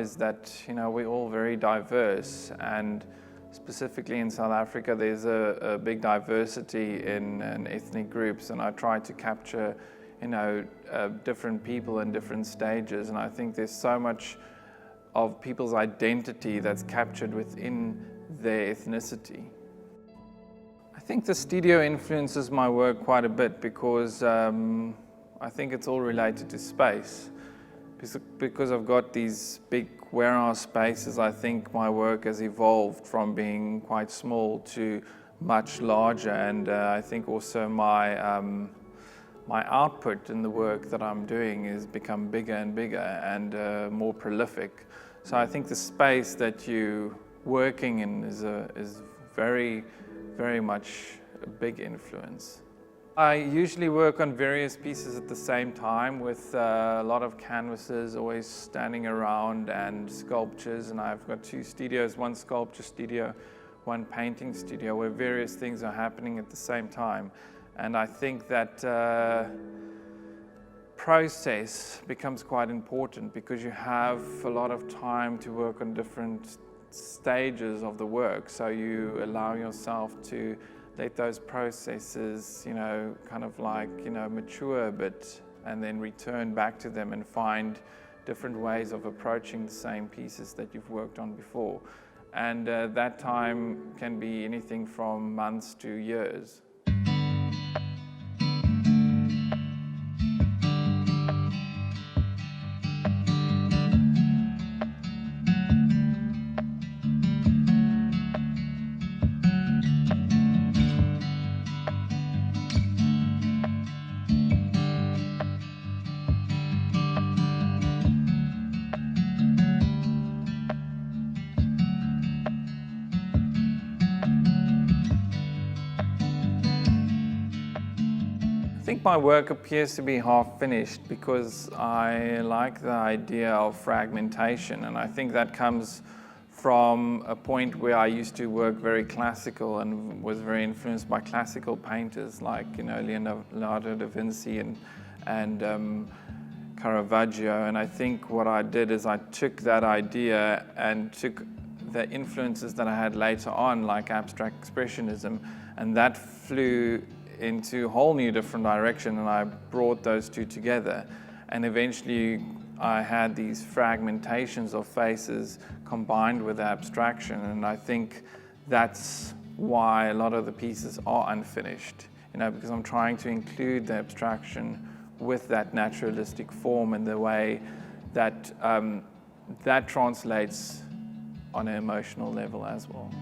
is that, we're all very diverse, and specifically in South Africa, there's a big diversity in ethnic groups, and I try to capture, different people in different stages, and I think there's so much of people's identity that's captured within their ethnicity. I think the studio influences my work quite a bit because I think it's all related to space. Because I've got these big warehouse spaces, I think my work has evolved from being quite small to much larger, and I think also my output in the work that I'm doing has become bigger and bigger and more prolific. So I think the space that you're working in is very, very much a big influence. I usually work on various pieces at the same time with a lot of canvases always standing around and sculptures, and I've got two studios, one sculpture studio, one painting studio, where various things are happening at the same time. And I think that process becomes quite important because you have a lot of time to work on different stages of the work, so you allow yourself to let those processes, mature a bit, and then return back to them and find different ways of approaching the same pieces that you've worked on before. And that time can be anything from months to years. I think my work appears to be half finished because I like the idea of fragmentation, and I think that comes from a point where I used to work very classical and was very influenced by classical painters like Leonardo da Vinci and Caravaggio. And I think what I did is I took that idea and took the influences that I had later on, like abstract expressionism, and that flew into a whole new different direction, and I brought those two together, and eventually I had these fragmentations of faces combined with abstraction, and I think that's why a lot of the pieces are unfinished, because I'm trying to include the abstraction with that naturalistic form and the way that that translates on an emotional level as well.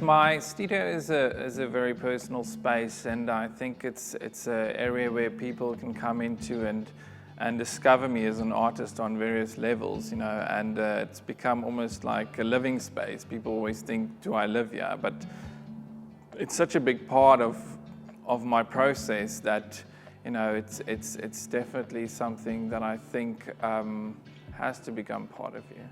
My studio is a very personal space, and I think it's an area where people can come into and discover me as an artist on various levels, and it's become almost like a living space. People always think, do I live here? But it's such a big part of my process that it's definitely something that I think has to become part of you.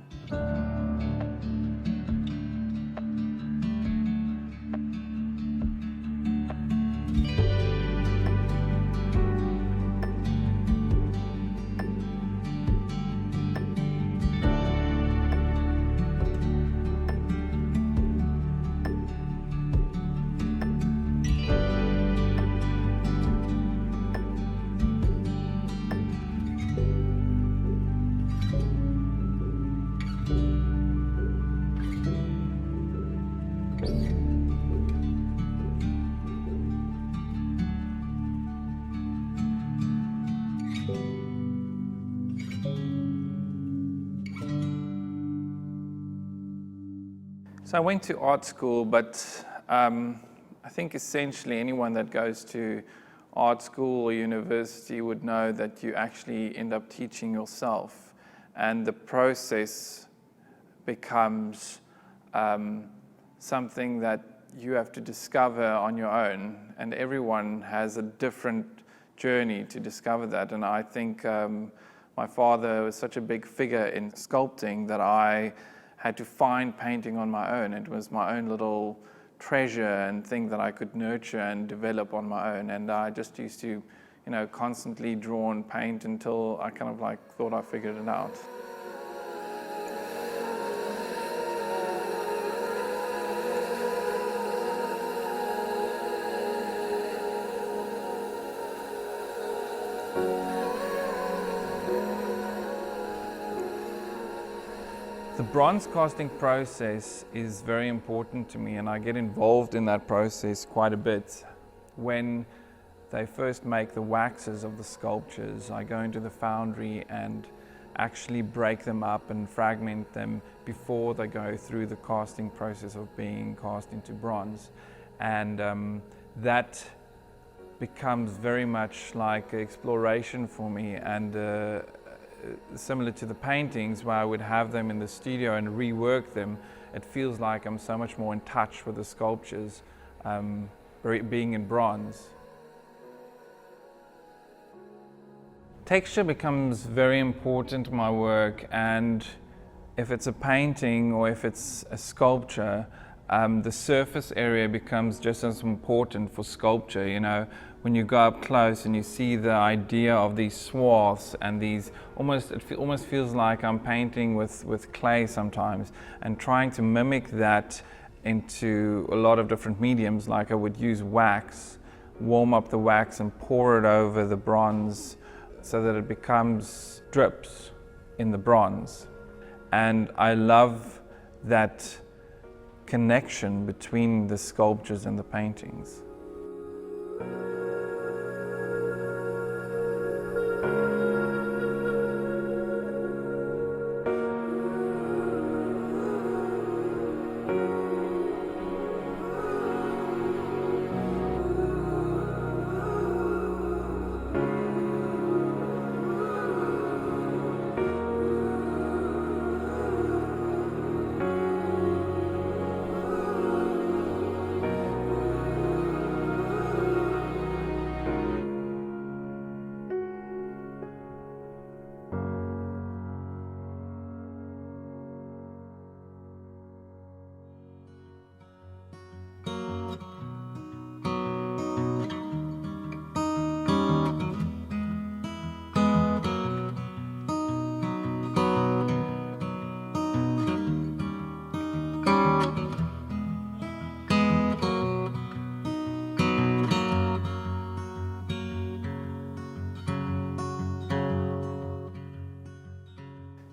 So I went to art school, but I think essentially anyone that goes to art school or university would know that you actually end up teaching yourself, and the process becomes something that you have to discover on your own, and everyone has a different journey to discover that. And I think my father was such a big figure in sculpting that I had to find painting on my own. It was my own little treasure and thing that I could nurture and develop on my own. And I just used to, constantly draw and paint until I kind of like thought I figured it out. The bronze casting process is very important to me, and I get involved in that process quite a bit. When they first make the waxes of the sculptures, I go into the foundry and actually break them up and fragment them before they go through the casting process of being cast into bronze. And that becomes very much like exploration for me, and similar to the paintings where I would have them in the studio and rework them. It feels like I'm so much more in touch with the sculptures being in bronze. Texture becomes very important in my work, and if it's a painting or if it's a sculpture, the surface area becomes just as important for sculpture. When you go up close and you see the idea of these swaths and these it almost feels like I'm painting with clay sometimes, and trying to mimic that into a lot of different mediums. Like I would use wax, warm up the wax and pour it over the bronze so that it becomes drips in the bronze. And I love that connection between the sculptures and the paintings.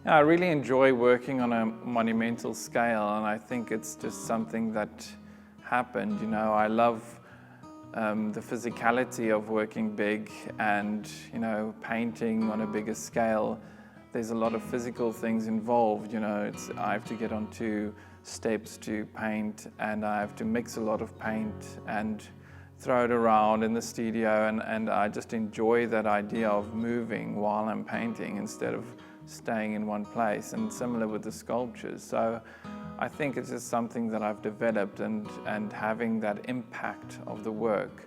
I really enjoy working on a monumental scale, and I think it's just something that happened. I love the physicality of working big and, painting on a bigger scale. There's a lot of physical things involved. I have to get onto steps to paint, and I have to mix a lot of paint and throw it around in the studio, and I just enjoy that idea of moving while I'm painting instead of staying in one place, and similar with the sculptures. So I think it's just something that I've developed, and having that impact of the work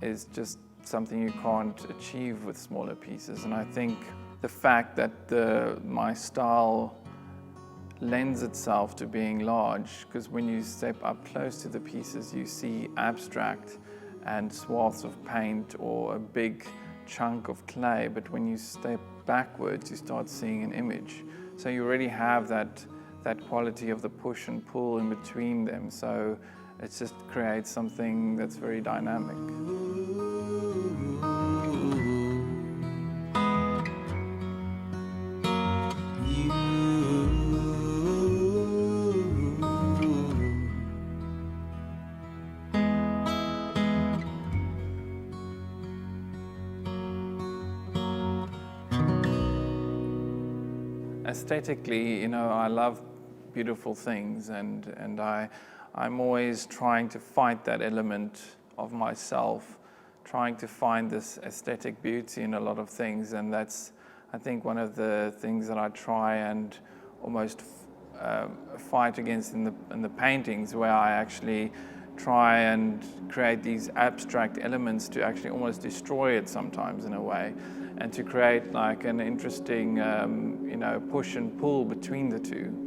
is just something you can't achieve with smaller pieces. And I think the fact that my style lends itself to being large, because when you step up close to the pieces you see abstract and swaths of paint or a big chunk of clay, but when you step backwards you start seeing an image. So you already have that quality of the push and pull in between them, so it just creates something that's very dynamic. Aesthetically, I love beautiful things, and I'm always trying to fight that element of myself, trying to find this aesthetic beauty in a lot of things, and that's, I think, one of the things that I try and almost fight against in the paintings, where I actually try and create these abstract elements to actually almost destroy it sometimes in a way, and to create like an interesting push and pull between the two.